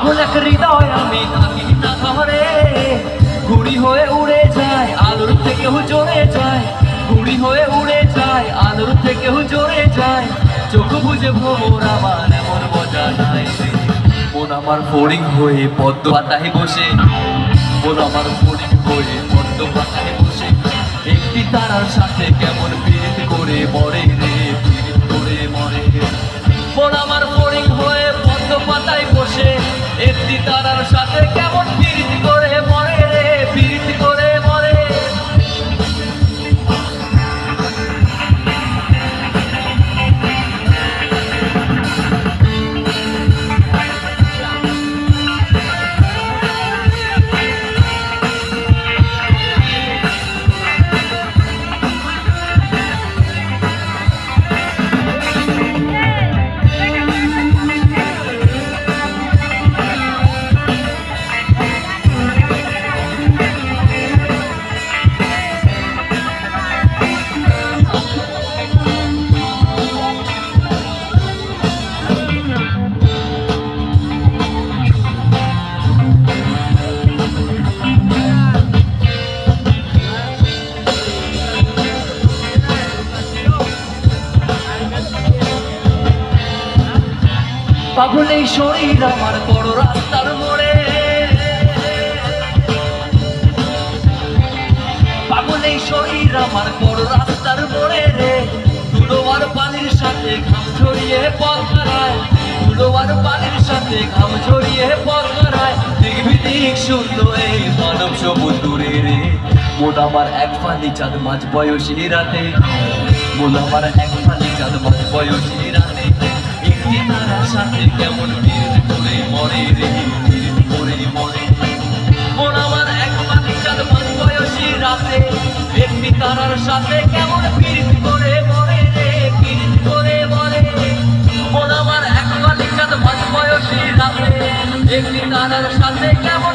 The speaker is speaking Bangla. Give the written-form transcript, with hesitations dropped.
পাগল এক হৃদয় আমি থাকি না ঘরে, ঘুড়ি হয়ে উড়ে যায় আলোর থেকেও জোরে যায়, ঘুড়ি হয়ে উড়ে যায় আলোর থেকেও জোরে যায়। চোখ বুঝে ভোর আমার এমন মজা নাই। মন আমার ফড়িং হয়ে পদ্ম পাতায় বসে, মন আমার ফড়িং হয়ে পদ্ম পাতায় বসে, একটি তারার সাথে কেমন পীড়িত করে মরে রে, পীড়িত করে মরে। মন আমার ফড়িং হয়ে পদ্ম পাতায় বসে, একটি তারার সাথে কেমন পীড়িত করে মরে রে, পীড়িত করে মরে। পাগল এই শরীর আমার বড় রাস্তার মোড়ে, পাগল এই শরীর আমার বড় রাস্তার মোড়ে রে। ধুলো আর পানির সাথে ঘাম ঝরিয়ে পথ হারায়, ধুলো আর পানির সাথে ঘাম ঝরিয়ে পথ হারায়। দিক বিদিক শূন্য এই মানব সমুদ্রে রে। মন আমার এক ফালি চাঁদ মাঝ বয়সী রাতে, মন আমার এক ফালি চাঁদ মাঝ বয়সী রাতে, একটি তারার সাথে কেমন পীড়িত করে মরে রে, পীড়িত করে মরে। মন আমার এক ফালি চাঁদ মাঝ বয়সী রাতে, একটি তারার সাথে কেমন পীড়িত করে মরে রে, পীড়িত করে মরে। মন আমার এক ফালি চাঁদ মাঝ বয়সী রাতে, একটি তারার সাথে কেমন